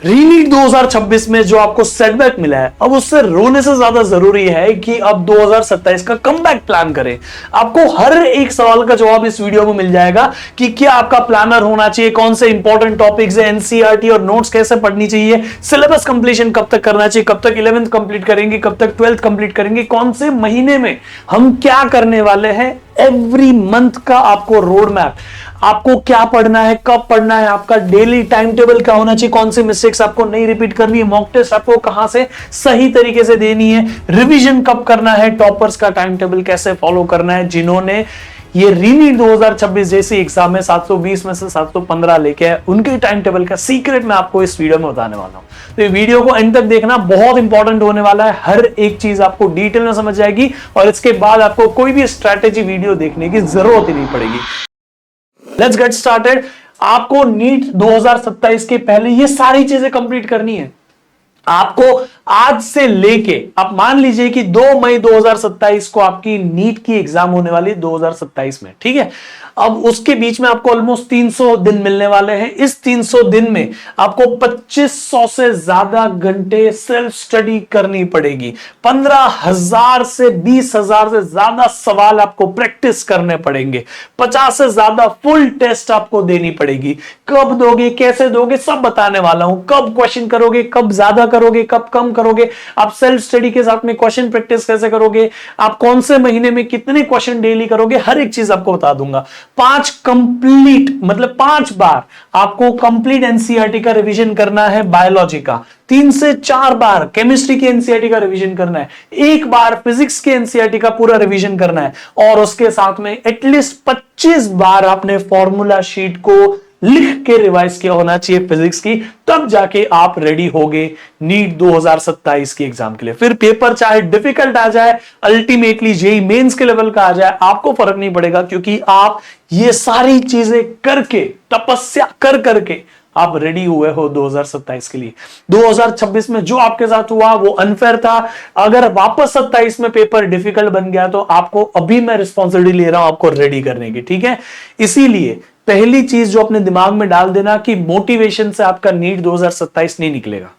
रीनीट 2026 में जो आपको सेटबैक मिला है, अब उससे रोने से ज्यादा जरूरी है कि अब 2027 का कमबैक प्लान करें। आपको हर एक सवाल का जवाब इस वीडियो में मिल जाएगा कि क्या आपका प्लानर होना चाहिए, कौन से इंपॉर्टेंट टॉपिक्स है, एनसीईआरटी और नोट्स कैसे पढ़नी चाहिए, सिलेबस कंप्लीशन कब तक करना चाहिए, कब तक 11th कंप्लीट करेंगे, कब तक 12th कंप्लीट करेंगे, कौन से महीने में हम क्या करने वाले हैं, एवरी मंथ का आपको रोड मैप, आपको क्या पढ़ना है, कब पढ़ना है, आपका डेली टाइम टेबल क्या होना चाहिए, कौन सी मिस्टेक्स आपको नहीं रिपीट करनी है, मॉक टेस्ट आपको कहां से सही तरीके से देनी है, रिवीजन कब करना है, टॉपर्स का टाइम टेबल कैसे फॉलो करना है, जिन्होंने ये रीनीट 2026 जैसी एग्जाम में 720 में से 715 लेके है, उनके टाइम टेबल का सीक्रेट मैं आपको इस वीडियो में बताने वाला हूं। तो ये वीडियो को एंड तक देखना, बहुत इंपॉर्टेंट होने वाला है। हर एक चीज आपको डिटेल में समझ आएगी और इसके बाद आपको कोई भी स्ट्रैटेजी वीडियो देखने की जरूरत ही नहीं पड़ेगी। Let's get started. आपको नीट 2027 के पहले ये सारी चीजें कंप्लीट करनी है। आपको आज से लेके, आप मान लीजिए कि 2 मई 2027 को आपकी नीट की एग्जाम होने वाली है 2027 में, ठीक है। अब उसके बीच में आपको ऑलमोस्ट 300 दिन मिलने वाले हैं। इस 300 दिन में आपको 2500 से ज्यादा घंटे सेल्फ स्टडी करनी पड़ेगी। 15,000 से 20,000 से ज्यादा सवाल आपको प्रैक्टिस करने पड़ेंगे। 50 से ज्यादा फुल टेस्ट आपको देनी पड़ेगी। कब दोगे, कैसे दोगे, सब बताने वाला हूं। कब क्वेश्चन करोगे, कब ज्यादा करोगे, कब कम करोगे, आप सेल्फ स्टडी के साथ में क्वेश्चन प्रैक्टिस कैसे करोगे, आप कौन से महीने में कितने क्वेश्चन डेली करोगे, हर एक चीज आपको बता दूंगा। 5 कंप्लीट मतलब 5 बार आपको कंप्लीट एनसीईआरटी का रिवीजन करना है। बायोलॉजी का 3 से 4 बार केमिस्ट्री की एनसीईआरटी का रिवीजन करना है। 1 बार फिजिक्स के एनसीईआरटी का पूरा रिवीजन करना है और उसके साथ में एटलीस्ट 25 बार आपने फॉर्मूला शीट को लिख के रिवाइज किया होना चाहिए फिजिक्स की, तब जाके आप रेडी होगे नीट 2027 की एग्जाम के लिए। फिर पेपर चाहे डिफिकल्ट आ जाए, अल्टीमेटली जेईई मेंस के लेवल का आ जाए, आपको फर्क नहीं पड़ेगा, क्योंकि आप ये सारी चीजें करके, तपस्या कर करके आप रेडी हुए हो 2027 के लिए। 2026 में जो आपके साथ हुआ वो अनफेयर था। अगर वापस 27 में पेपर डिफिकल्ट बन गया तो आपको अभी मैं रिस्पॉन्सिबिलिटी ले रहा हूं आपको रेडी करने की, ठीक है। इसीलिए पहली चीज जो अपने दिमाग में डाल देना कि मोटिवेशन से आपका नीट 2027 नहीं निकलेगा।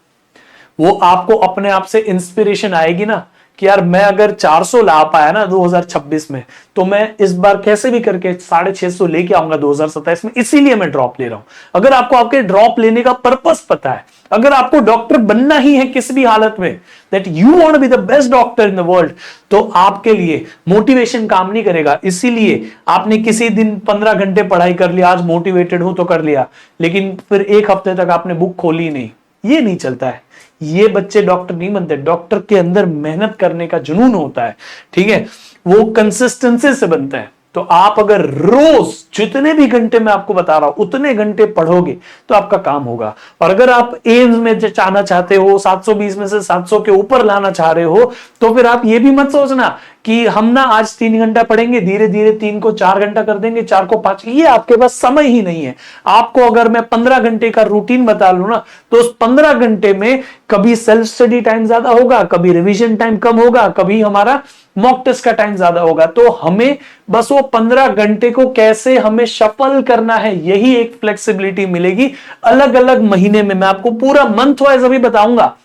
वो आपको अपने आप से इंस्पिरेशन आएगी ना कि यार मैं अगर 400 ला पाया ना 2026 में, तो मैं इस बार कैसे भी करके 650 लेके आऊंगा 2027 में, इसीलिए मैं ड्रॉप ले रहा हूं। अगर आपको आपके ड्रॉप लेने का पर्पस पता है, अगर आपको डॉक्टर बनना ही है किसी भी हालत में, that you want to be the best doctor in the world, तो आपके लिए मोटिवेशन काम नहीं करेगा। इसीलिए आपने किसी दिन 15 घंटे पढ़ाई कर लिया, आज मोटिवेटेड हो तो कर लिया, लेकिन फिर 1 हफ्ते तक आपने बुक खोली नहीं, ये नहीं चलता है। ये बच्चे डॉक्टर नहीं बनते। डॉक्टर के अंदर मेहनत करने का जुनून होता है, ठीक है, वो कंसिस्टेंसी से बनता है। तो आप अगर रोज जितने भी घंटे मैं आपको बता रहा हूं उतने घंटे पढ़ोगे तो आपका काम होगा। और अगर आप एम्स में जाना चाहते हो, 720 में से 700 के ऊपर लाना चाह रहे हो, तो फिर आप ये भी मत सोचना कि हम ना आज 3 घंटा पढ़ेंगे, धीरे धीरे 3 को 4 घंटा कर देंगे, 4 को 5। ये आपके पास समय ही नहीं है। आपको अगर मैं 15 घंटे का रूटीन बता लूं ना, तो उस 15 घंटे में कभी सेल्फ स्टडी टाइम ज्यादा होगा, कभी रिवीजन टाइम कम होगा, कभी हमारा मॉक टेस्ट का टाइम ज्यादा होगा। तो हमें बस वो 15 घंटे को कैसे हमें शफल करना है, यही एक फ्लेक्सिबिलिटी मिलेगी। अलग अलग महीने में मैं आपको पूरा मंथ वाइज अभी बताऊंगा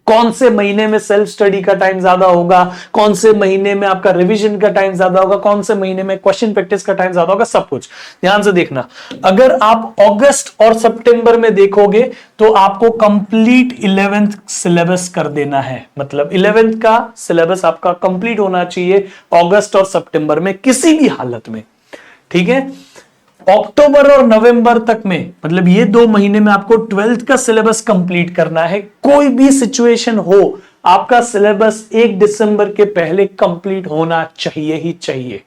कौन से महीने में सेल्फ स्टडी का टाइम ज्यादा होगा, कौन से महीने में आपका रिवीजन का टाइम ज्यादा होगा, कौन से महीने में क्वेश्चन प्रैक्टिस का टाइम ज्यादा होगा, सब कुछ ध्यान से देखना। अगर आप अगस्त और सितंबर में देखोगे तो आपको कंप्लीट 11th सिलेबस कर देना है। मतलब 11th का सिलेबस आपका कंप्लीट होना चाहिए अगस्त और सितंबर में किसी भी हालत में, ठीक है। अक्टूबर और नवंबर तक में, मतलब ये 2 महीने में आपको 12th का सिलेबस कंप्लीट करना है। कोई भी सिचुएशन हो, आपका सिलेबस 1 दिसंबर के पहले कंप्लीट होना चाहिए ही चाहिए।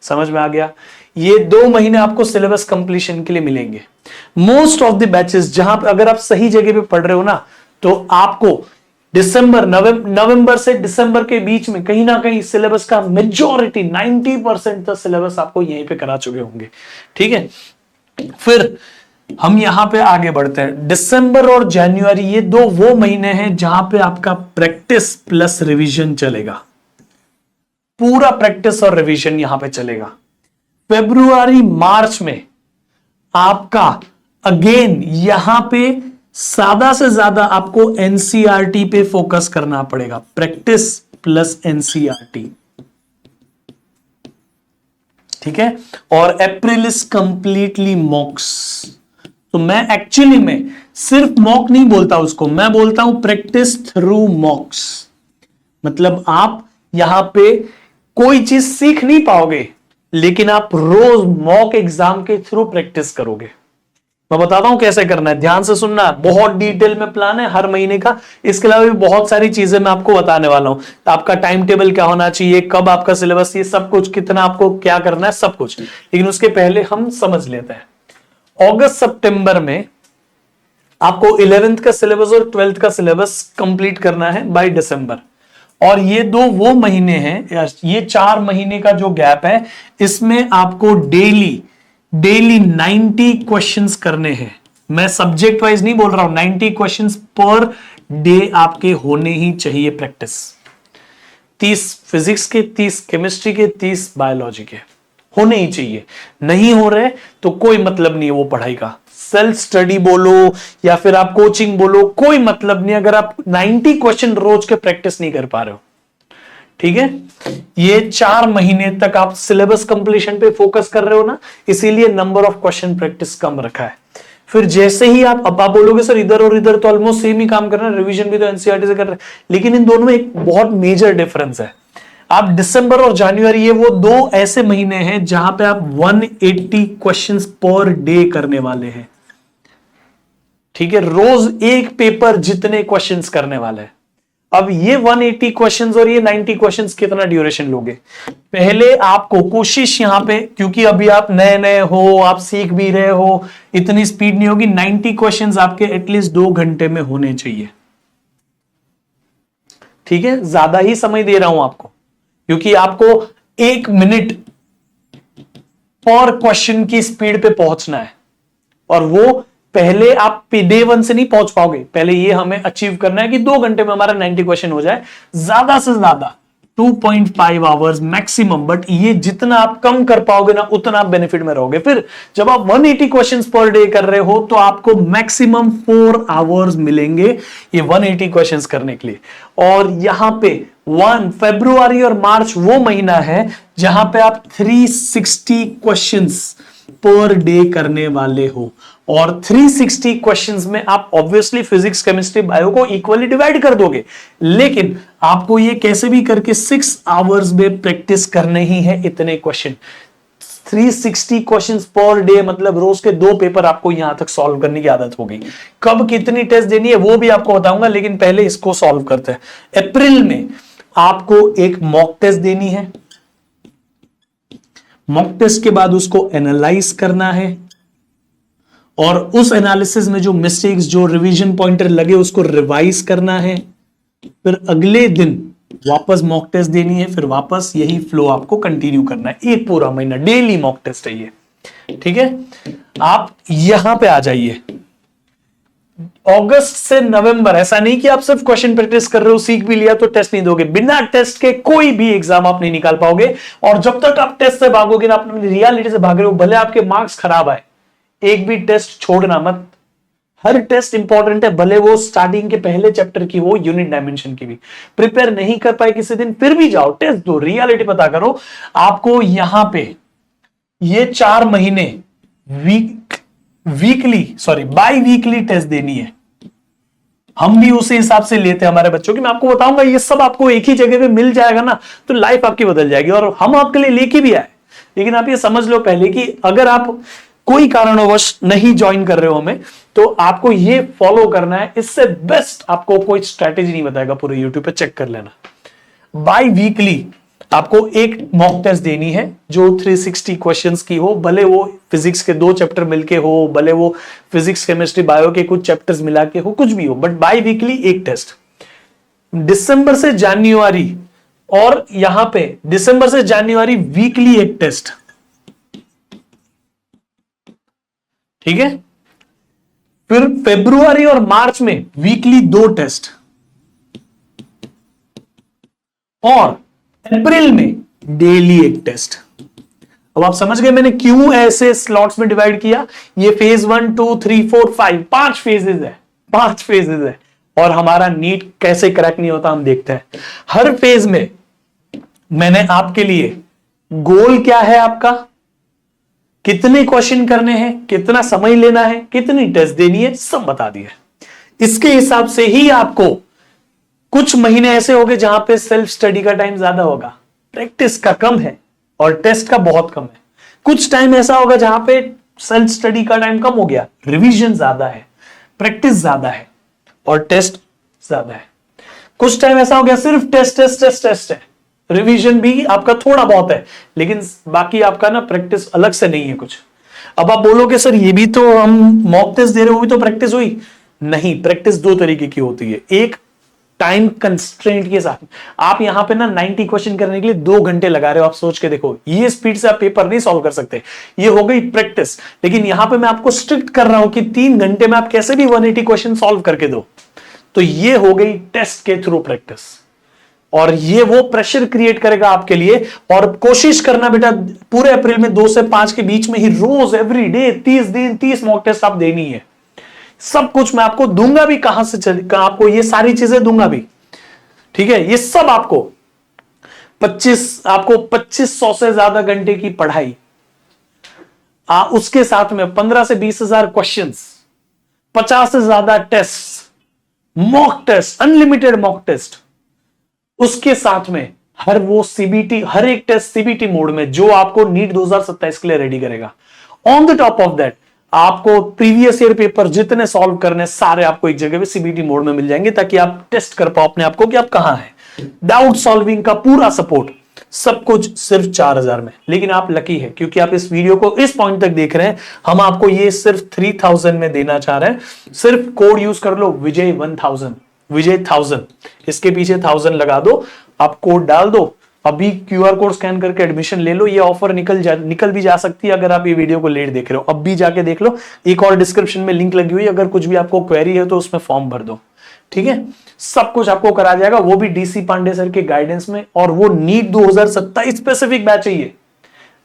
समझ में आ गया? ये 2 महीने आपको सिलेबस कंप्लीशन के लिए मिलेंगे। मोस्ट ऑफ द बैचेस जहां पे अगर आप सही जगह पे पढ़ रहे हो ना, तो आपको नवंबर से दिसंबर के बीच में कहीं ना कहीं सिलेबस का मेजॉरिटी 90% का सिलेबस आपको यहीं पे करा चुके होंगे, ठीक है। फिर हम यहां पे आगे बढ़ते हैं। दिसंबर और जनवरी ये 2 वो महीने हैं जहां पे आपका प्रैक्टिस प्लस रिवीजन चलेगा। पूरा प्रैक्टिस और रिवीजन यहां पे चलेगा। फरवरी मार्च में आपका अगेन यहां पे ज्यादा से ज्यादा आपको एनसीईआरटी पे फोकस करना पड़ेगा, प्रैक्टिस प्लस एनसीईआरटी, ठीक है। और अप्रैल इज कंप्लीटली मॉक्स, तो मैं एक्चुअली में सिर्फ मॉक नहीं बोलता उसको, मैं बोलता हूं प्रैक्टिस थ्रू मॉक्स। मतलब आप यहां पे कोई चीज सीख नहीं पाओगे, लेकिन आप रोज मॉक एग्जाम के थ्रू प्रैक्टिस करोगे। मैं बताता हूं कैसे करना है, ध्यान से सुनना। बहुत डिटेल में प्लान है हर महीने का, इसके अलावा भी बहुत सारी चीजें मैं आपको बताने वाला हूं। आपका टाइम टेबल क्या होना चाहिए, कब आपका सिलेबस, ये सब कुछ, कितना आपको क्या करना है, सब कुछ। लेकिन उसके पहले हम समझ लेते हैं। अगस्त सितंबर में आपको 11th का सिलेबस और 12th का सिलेबस कंप्लीट करना है बाय दिसंबर। और ये दो वो महीने हैं, ये 4 महीने का जो गैप है, इसमें आपको डेली 90 क्वेश्चंस करने हैं। मैं सब्जेक्ट वाइज नहीं बोल रहा हूं, 90 क्वेश्चंस पर डे आपके होने ही चाहिए प्रैक्टिस। 30 फिजिक्स के, 30 केमिस्ट्री के, 30 बायोलॉजी के होने ही चाहिए। नहीं हो रहे तो कोई मतलब नहीं है वो पढ़ाई का। सेल्फ स्टडी बोलो या फिर आप कोचिंग बोलो, कोई मतलब नहीं अगर आप 90 क्वेश्चन रोज के प्रैक्टिस नहीं कर पा रहे हो, ठीक है। ये 4 महीने तक आप सिलेबस कंप्लीशन पे फोकस कर रहे हो ना, इसीलिए नंबर ऑफ क्वेश्चन प्रैक्टिस कम रखा है। फिर जैसे ही आप बोलोगे सर इधर और इधर तो ऑलमोस्ट सेम ही काम कर रहे हैं, रिवीजन भी तो एनसीईआरटी से कर रहे हैं, लेकिन इन दोनों में एक बहुत मेजर डिफरेंस है। आप दिसंबर और जनवरी, ये वो 2 ऐसे महीने हैं जहां पे आप 180 क्वेश्चंस पर डे करने वाले हैं, ठीक है। रोज एक पेपर जितने क्वेश्चंस करने वाले हैं। अब ये 180 क्वेश्चंस और ये 90 क्वेश्चंस कितना ड्यूरेशन लोगे? पहले आपको कोशिश यहां पे, क्योंकि अभी आप नए नए हो, आप सीख भी रहे हो, इतनी स्पीड नहीं होगी। 90 क्वेश्चंस आपके एटलीस्ट 2 घंटे में होने चाहिए, ठीक है। ज्यादा ही समय दे रहा हूं आपको, क्योंकि आपको 1 मिनट पर क्वेश्चन की स्पीड पे पहुंचना है। और वो पहले आप डे 1 से नहीं पहुंच पाओगे, पहले ये हमें अचीव करना है कि 2 घंटे में हमारा 90 क्वेश्चन हो जाए, ज्यादा से ज्यादा 2.5 आवर्स मैक्सिमम। बट ये जितना आप कम कर पाओगे ना, उतना आप बेनिफिट में रहोगे। फिर जब आप 180 क्वेश्चंस पर डे कर रहे हो तो आपको मैक्सिमम 4 आवर्स मिलेंगे ये 180 क्वेश्चंस करने के लिए। और यहां पे 1 फरवरी और मार्च वो महीना है जहां पे आप 360 क्वेश्चंस पर डे करने वाले हो। और 360 क्वेश्चंस में आप ऑब्वियसली फिजिक्स, केमिस्ट्री, बायो को इक्वली डिवाइड कर दोगे, लेकिन आपको ये कैसे भी करके 6 आवर्स में प्रैक्टिस करने ही है इतने क्वेश्चन। 360 क्वेश्चंस पर डे, मतलब रोज के 2 पेपर आपको यहां तक सॉल्व करने की आदत हो गई। कब कितनी टेस्ट देनी है वो भी आपको बताऊंगा, लेकिन पहले इसको सॉल्व करते हैं। अप्रैल में आपको एक मॉक टेस्ट देनी है, मॉक टेस्ट के बाद उसको एनालाइज करना है, और उस एनालिसिस में जो मिस्टेक्स, जो रिवीजन पॉइंटर लगे, उसको रिवाइज करना है। फिर अगले दिन वापस मॉक टेस्ट देनी है, फिर वापस यही फ्लो आपको कंटिन्यू करना है। एक पूरा महीना डेली मॉक टेस्ट है ये, ठीक है। आप यहां पे आ जाइए। अगस्त से नवंबर, ऐसा नहीं कि आप सिर्फ क्वेश्चन प्रैक्टिस कर रहे हो, सीख भी लिया तो टेस्ट नहीं दोगे। बिना टेस्ट के कोई भी एग्जाम आप नहीं निकाल पाओगे। और जब तक आप टेस्ट से भागोगे ना, अपनी रियलिटी से भाग रहे हो, भले आपके मार्क्स खराब आए, एक भी टेस्ट छोड़ना मत। हर टेस्ट इंपॉर्टेंट है, भले वो स्टार्टिंग के पहले चैप्टर की हो, यूनिट डायमेंशन की भी। प्रिपेयर नहीं कर पाए किसी दिन, फिर भी जाओ, टेस्ट दो, रियलिटी पता करो। आपको यहां पे ये 4 महीने बाई वीकली टेस्ट देनी है। हम भी उसी हिसाब से लेते हैं हमारे बच्चों की। मैं आपको बताऊंगा, ये सब आपको एक ही जगह पे मिल जाएगा ना, तो लाइफ आपकी बदल जाएगी। और हम आपके लिए लेके भी आए, लेकिन आप ये समझ लो पहले कि अगर आप कोई कारणवश नहीं ज्वाइन कर रहे हो हमें, तो आपको ये फॉलो करना है। इससे बेस्ट आपको कोई स्ट्रैटेजी नहीं बताएगा, पूरे यूट्यूब पे चेक कर लेना। बाई वीकली आपको एक मॉक टेस्ट देनी है जो 360 क्वेश्चंस की हो, भले वो फिजिक्स के 2 चैप्टर मिलके हो, भले वो फिजिक्स, केमिस्ट्री, बायो के कुछ चैप्टर्स मिला के हो, कुछ भी हो, बट बाई वीकली एक टेस्ट। दिसंबर से जनवरी, और यहां पे दिसंबर से जनवरी वीकली एक टेस्ट, ठीक है। फिर फरवरी और मार्च में वीकली 2 टेस्ट, और अप्रैल में डेली एक टेस्ट। अब आप समझ गए मैंने क्यों ऐसे स्लॉट्स में डिवाइड किया। ये फेज 1, 2, 3, 4, 5 फेजेस है, 5 फेजेस है और हमारा नीट कैसे क्रैक नहीं होता हम देखते हैं। हर फेज में मैंने आपके लिए गोल क्या है आपका, कितने क्वेश्चन करने हैं, कितना समय लेना है, कितनी टेस्ट देनी है, सब बता दिया। इसके हिसाब से ही आपको कुछ महीने ऐसे होंगे जहां पे सेल्फ स्टडी का टाइम ज्यादा होगा, प्रैक्टिस का कम है और टेस्ट का बहुत कम है। कुछ टाइम ऐसा होगा जहां पे सेल्फ स्टडी का टाइम कम हो गया, रिवीजन ज्यादा है, प्रैक्टिस ज्यादा है और टेस्ट ज्यादा है। कुछ टाइम ऐसा हो गया सिर्फ टेस्ट टेस्ट टेस्ट टेस्ट है, रिवीजन भी आपका थोड़ा बहुत है लेकिन बाकी आपका ना प्रैक्टिस अलग से नहीं है कुछ। अब आप बोलोगे सर ये भी तो हम मॉक टेस्ट दे रहे हो, भी तो प्रैक्टिस हुई। नहीं, प्रैक्टिस दो तरीके की होती है। एक टाइम कंस्ट्रेंट के साथ, आप यहां पे ना 90 क्वेश्चन करने के लिए 2 घंटे लगा रहे हो। आप सोच के देखो, ये स्पीड से आप पेपर नहीं सॉल्व कर सकते। ये हो गई प्रैक्टिस। लेकिन यहां पे मैं आपको स्ट्रिक्ट कर रहा हूं कि 3 घंटे में आप कैसे भी 180 क्वेश्चन सॉल्व करके दो। तो ये हो गई टेस्ट के थ्रू प्रैक्टिस, और ये वो प्रेशर क्रिएट करेगा आपके लिए। और कोशिश करना बेटा पूरे अप्रैल में 2 से 5 के बीच में ही रोज एवरी डे 30 दिन 30 मॉक टेस्ट आप देनी है। सब कुछ मैं आपको दूंगा भी, कहां से आपको ये सारी चीजें दूंगा भी, ठीक है। ये सब आपको 2500 से ज्यादा घंटे की पढ़ाई, उसके साथ में 15 से 20,000 क्वेश्चंस, 50 से ज्यादा test, mock test, unlimited mock test, उसके साथ में हर वो सीबीटी, हर एक टेस्ट सीबीटी मोड में जो आपको नीट 2027 के लिए रेडी करेगा। On the top of that आपको प्रीवियस ईयर पेपर जितने सॉल्व करने सारे आपको एक जगह पे सीबीटी मोड में मिल जाएंगे, ताकि आप टेस्ट कर पाओ अपने आप को कि आप कहां हैं। डाउट सॉल्विंग का पूरा सपोर्ट, सब कुछ सिर्फ 4000 में। लेकिन आप लकी है क्योंकि आप इस वीडियो को इस पॉइंट तक देख रहे हैं। हम आपको ये सिर्फ 3000 में देना चाह रहे हैं। सिर्फ कोड यूज कर लो विजय 1000, विजय 1000, इसके पीछे 1000 लगा दो, आप कोड डाल दो, अभी क्यूआर कोड स्कैन करके एडमिशन ले लो। ये ऑफर निकल भी जा सकती है अगर आप ये वीडियो को लेट देख रहे हो। अब भी जाके देख लो, एक और डिस्क्रिप्शन में लिंक लगी हुई है, अगर कुछ भी आपको क्वेरी है तो उसमें फॉर्म भर दो, ठीक है। सब कुछ आपको करा जाएगा, वो भी डीसी पांडे सर के गाइडेंस में, और वो नीट 2027 स्पेसिफिक बैच है, ये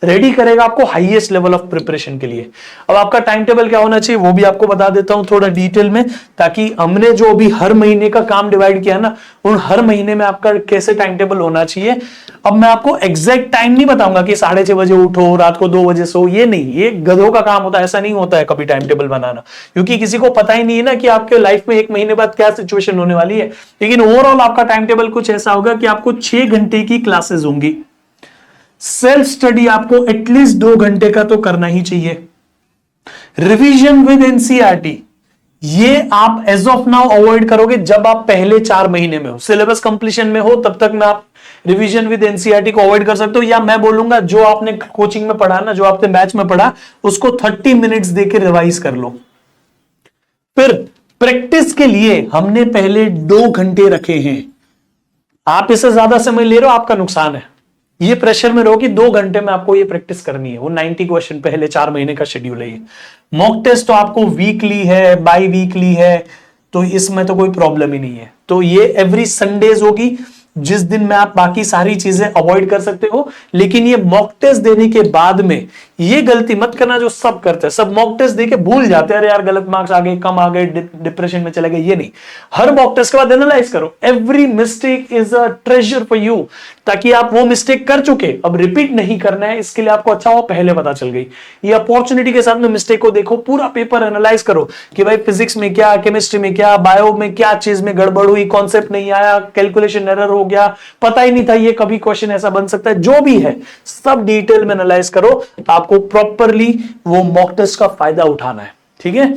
रेडी करेगा आपको हाईएस्ट लेवल ऑफ प्रिपरेशन के लिए। अब आपका टाइम टेबल क्या होना चाहिए वो भी आपको बता देता हूं थोड़ा डिटेल में, ताकि हमने जो अभी हर महीने का काम डिवाइड किया ना, उन हर महीने में आपका कैसे टाइम टेबल होना चाहिए। अब मैं आपको एग्जैक्ट टाइम नहीं बताऊंगा कि 6:30 बजे उठो, रात को 2 बजे सो, ये नहीं, ये गधों का काम होता है। ऐसा नहीं होता है कभी टाइम टेबल बनाना, क्योंकि किसी को पता ही नहीं है ना कि आपके लाइफ में 1 महीने बाद क्या सिचुएशन होने वाली है। लेकिन ओवरऑल आपका टाइम टेबल कुछ ऐसा होगा कि आपको 6 घंटे की क्लासेस होंगी। सेल्फ स्टडी आपको एटलीस्ट 2 घंटे का तो करना ही चाहिए। रिवीजन विद एनसीईआरटी, ये आप एज ऑफ नाउ अवॉइड करोगे जब आप पहले 4 महीने में हो, सिलेबस कंप्लीशन में हो, तब तक में आप रिवीजन विद एनसीईआरटी को अवॉइड कर सकते हो। या मैं बोलूंगा जो आपने कोचिंग में पढ़ा ना, जो आपने बैच में पढ़ा, उसको 30 मिनट्स देके रिवाइज कर लो। फिर प्रैक्टिस के लिए हमने पहले 2 घंटे रखे हैं। आप इससे ज्यादा समय ले रहे हो, आपका नुकसान है। ये प्रेशर में रहो कि 2 घंटे में आपको ये प्रैक्टिस करनी है। वो 90 क्वेश्चन पहले 4 महीने का शेड्यूल है। ये मॉक टेस्ट तो आपको वीकली है, बाई वीकली है, तो इसमें तो कोई प्रॉब्लम ही नहीं है। तो ये एवरी संडेज होगी, जिस दिन में आप बाकी सारी चीजें अवॉइड कर सकते हो। लेकिन ये मॉक टेस्ट देने के बाद में ये गलती मत करना जो सब करते हैं। सब मॉक टेस्ट देके भूल जाते हैं, अरे यार गलत मार्क्स आ गए, कम आ गए, डिप्रेशन में चले गए। ये नहीं, हर मॉक टेस्ट के बाद एनालाइज करो। Every mistake is a treasure for you, ताकि आप वो मिस्टेक कर चुके अब रिपीट नहीं करना है। इसके लिए आपको अच्छा हो पहले पता चल गई, ये अपॉर्चुनिटी के साथ में मिस्टेक को देखो, पूरा पेपर एनालाइज करो कि भाई फिजिक्स में क्या, केमिस्ट्री में क्या, बायो में क्या चीज में गड़बड़ हुई, कॉन्सेप्ट नहीं आया, कैलकुलेशन एरर हो गया, पता ही नहीं था ये कभी क्वेश्चन ऐसा बन सकता है। जो भी है सब डिटेल में एनालाइज करो, आपको प्रॉपरली वो मॉक टेस्ट का फायदा उठाना है, ठीक है।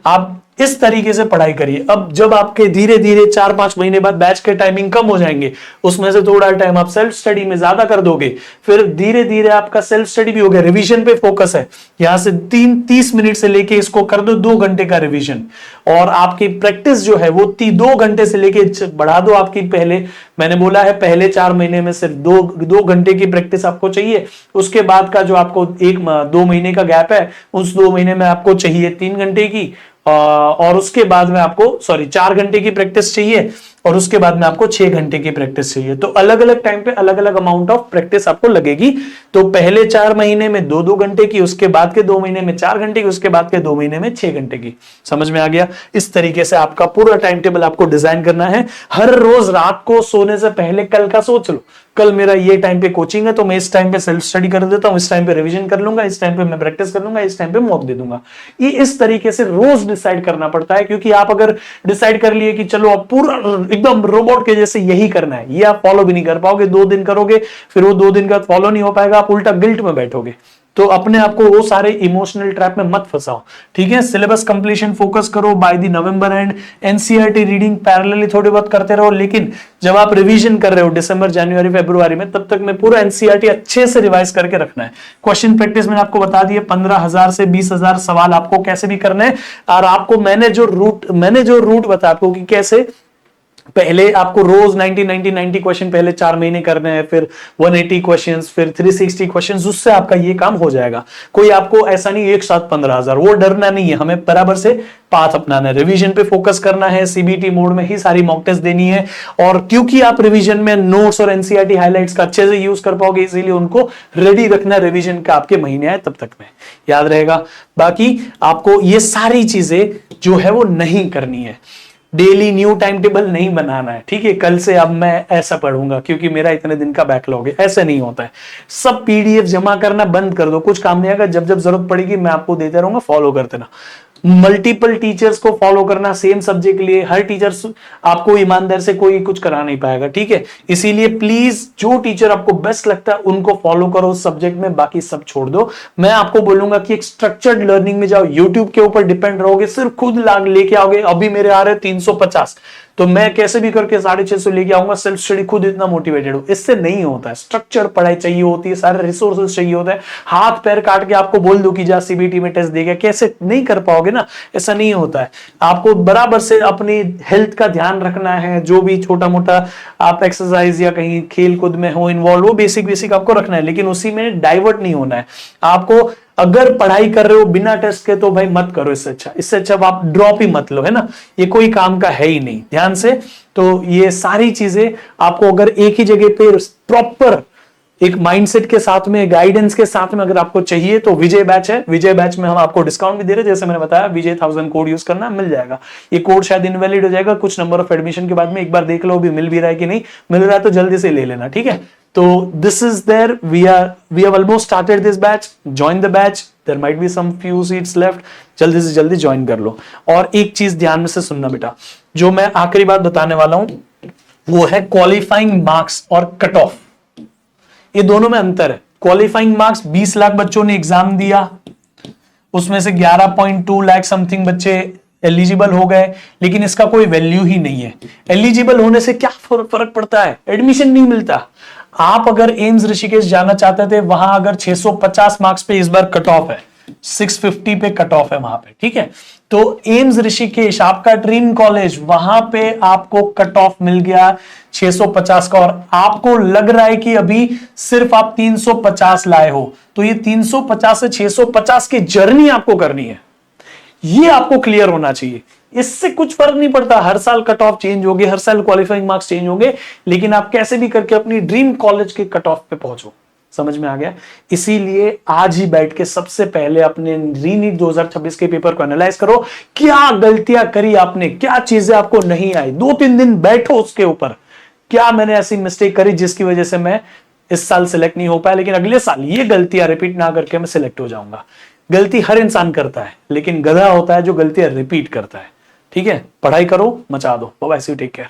आप इस तरीके से पढ़ाई करिए। अब जब आपके धीरे धीरे 4-5 महीने बाद बैच के टाइमिंग कम हो जाएंगे, उसमें से थोड़ा टाइम आप सेल्फ स्टडी में ज्यादा कर दोगे, फिर धीरे धीरे आपका सेल्फ स्टडी भी हो गया, रिवीजन पे फोकस है। यहां से 30 मिनट से लेके इसको कर दो 2 घंटे का रिवीजन, और आपकी प्रैक्टिस जो है वो 2 घंटे से लेके बढ़ा दो। आपकी पहले मैंने बोला है पहले 4 महीने में सिर्फ 2 घंटे की प्रैक्टिस आपको चाहिए। उसके बाद का जो आपको 1-2 महीने का गैप है, उस 2 महीने में आपको चाहिए 3 घंटे की, और उसके बाद में आपको 4 घंटे की प्रैक्टिस चाहिए। और उसके बाद में आपको 6 घंटे की प्रैक्टिस चाहिए। तो अलग अलग टाइम पे अलग अलग अमाउंट ऑफ प्रैक्टिस आपको लगेगी। तो पहले 4 महीने में 2-2 घंटे की, उसके बाद के 2 महीने में 4 घंटे की, उसके बाद के 2 महीने में 6 घंटे की। समझ में आ गया? इस तरीके से आपका पूरा टाइम टेबल आपको डिजाइन करना है। हर रोज रात को सोने से पहले कल का सोच लो, कल मेरा ये टाइम पे कोचिंग है तो मैं इस टाइम पे सेल्फ स्टडी कर देता हूं, इस टाइम पे रिवीजन कर लूंगा, इस टाइम पे मैं प्रैक्टिस कर लूंगा, इस टाइम पे मॉक दे दूंगा। ये इस तरीके से रोज डिसाइड करना पड़ता है, क्योंकि आप अगर डिसाइड कर लिए कि चलो अब पूरा एकदम रोबोट के जैसे यही करना है, ये आप फॉलो भी नहीं कर पाओगे। 2 दिन करोगे, फिर वो 2 दिन का फॉलो नहीं हो पाएगा, आप उल्टा गिल्ट में बैठोगे। तो अपने आप को वो सारे इमोशनल ट्रैप में मत फंसाओ, ठीक है। सिलेबस कंप्लीशन फोकस करो by the November and. NCERT reading parallelly थोड़ी बहुत करते रहो, लेकिन जब आप रिवीजन कर रहे हो दिसंबर, जनवरी, फरवरी में, तब तक में पूरा एनसीईआरटी अच्छे से रिवाइज करके रखना है। क्वेश्चन प्रैक्टिस मैंने आपको बता दिया, 15,000 से 20,000 सवाल आपको कैसे भी करने हैं। और आपको मैंने जो रूट बताया आपको कि कैसे पहले आपको रोज 90 क्वेश्चन पहले 4 महीने करने हैं, फिर 180 क्वेश्चंस, फिर 360 क्वेश्चंस, उससे आपका ये काम हो जाएगा। कोई आपको ऐसा नहीं एक साथ 15,000, वो डरना नहीं है, हमें बराबर से पाथ अपनाना है, रिवीजन पे फोकस करना है, सीबीटी मोड में ही सारी मॉक टेस्ट देनी है। और क्योंकि आप रिवीजन में नोट्स और एनसीईआरटी हाइलाइट्स का अच्छे से यूज कर पाओगे, इसीलिए उनको रेडी रखना रिवीजन का आपके महीने आए तब तक में, याद रहेगा। बाकी आपको ये सारी चीजें जो है वो नहीं करनी है। डेली न्यू टाइम टेबल नहीं बनाना है, ठीक है। कल से अब मैं ऐसा पढ़ूंगा क्योंकि मेरा इतने दिन का बैकलॉग है, ऐसे नहीं होता है। सब पीडीएफ जमा करना बंद कर दो, कुछ काम नहीं आएगा। जब जब जरूरत पड़ेगी मैं आपको देते रहूंगा, फॉलो करते रहना। मल्टीपल टीचर्स को फॉलो करना सेम सब्जेक्ट के लिए, हर टीचर आपको ईमानदार से कोई कुछ करा नहीं पाएगा, ठीक है। इसीलिए प्लीज जो टीचर आपको बेस्ट लगता है उनको फॉलो करो उस सब्जेक्ट में, बाकी सब छोड़ दो। मैं आपको बोलूंगा कि एक स्ट्रक्चर्ड लर्निंग में जाओ। यूट्यूब के ऊपर डिपेंड रहोगे, सिर्फ खुद लाग लेके आओगे। अभी मेरे आ रहे 350, तो मैं कैसे भी करके 650 लेके आऊंगा। सेल्फ स्टडी खुद इतना मोटिवेटेड हो, इससे नहीं होता है। स्ट्रक्चर्ड पढ़ाई चाहिए होती है, सारे रिसोर्सेज चाहिए होता है। हाथ पैर काट के आपको बोल दो कि जा सीबीटी में टेस्ट देगा, कैसे नहीं कर पाओगे ना, ऐसा नहीं होता है। आपको बराबर से अपनी हेल्थ का ध्यान रखना है। जो भी छोटा मोटा आप एक्सरसाइज या कहीं खेल कूद में हो इन्वॉल्व, वो बेसिक आपको रखना है, लेकिन उसी में डाइवर्ट नहीं होना है आपको। अगर पढ़ाई कर रहे हो बिना टेस्ट के तो भाई मत करो। इससे अच्छा आप ड्रॉप ही मत लो, है ना। ये कोई काम का है ही नहीं, ध्यान से। तो ये सारी चीजें आपको अगर एक ही जगह पे प्रॉपर एक माइंडसेट के साथ में, गाइडेंस के साथ में अगर आपको चाहिए तो विजय बैच है। विजय बैच में हम आपको डिस्काउंट भी दे रहे हैं, जैसे मैंने बताया विजय 1000 कोड यूज करना, मिल जाएगा। ये कोड शायद इनवैलिड हो जाएगा कुछ नंबर ऑफ एडमिशन के बाद में, एक बार देख लो भी मिल भी रहा है कि नहीं। मिल रहा है तो जल्दी से ले लेना, ठीक है। तो this is there, we have almost started this batch. Join the batch, there might be some few seats left. जल्दी से जल्दी ज्वाइन कर लो। और एक चीज ध्यान में से सुनना बेटा, जो मैं आखिरी बात बताने वाला हूं वो है क्वालिफाइंग मार्क्स और कट ऑफ। ये दोनों में अंतर है। क्वालिफाइंग मार्क्स 20 लाख बच्चों ने एग्जाम दिया, उसमें से 11.2 लाख समथिंग बच्चे एलिजिबल हो गए, लेकिन इसका कोई वैल्यू ही नहीं है। एलिजिबल होने से क्या फर्क पड़ता है? एडमिशन नहीं मिलता। आप अगर एम्स ऋषिकेश जाना चाहते थे, वहां अगर 650 मार्क्स पे इस बार कट ऑफ है, 650 पे कट ऑफ है वहां पे, ठीक है। तो एम्स ऋषिकेश आपका ड्रीम कॉलेज, वहां पे आपको कट ऑफ मिल गया 650 का, और आपको लग रहा है कि अभी सिर्फ आप 350 लाए हो। तो ये 350 से 650 की जर्नी आपको करनी है, ये आपको क्लियर होना चाहिए। इससे कुछ फर्क नहीं पड़ता, हर साल कट ऑफ चेंज होंगे, हर साल क्वालिफाइंग मार्क्स चेंज होंगे, लेकिन आप कैसे भी करके अपनी ड्रीम कॉलेज के कट ऑफ पे पहुंचो। समझ में आ गया? इसीलिए आज ही बैठ के सबसे पहले अपने रीनीट 2026 के पेपर को एनालाइज करो। क्या गलतियां करी आपने, क्या चीजें आपको नहीं आई, 2-3 दिन बैठो उसके ऊपर। क्या मैंने ऐसी मिस्टेक करी जिसकी वजह से मैं इस साल सिलेक्ट नहीं हो पाया, लेकिन अगले साल ये गलतियां रिपीट ना करके मैं सिलेक्ट हो जाऊंगा। गलती हर इंसान करता है, लेकिन गधा होता है जो गलतियां रिपीट करता है, ठीक है। पढ़ाई करो, मचा दो। Bye bye, see you, take care.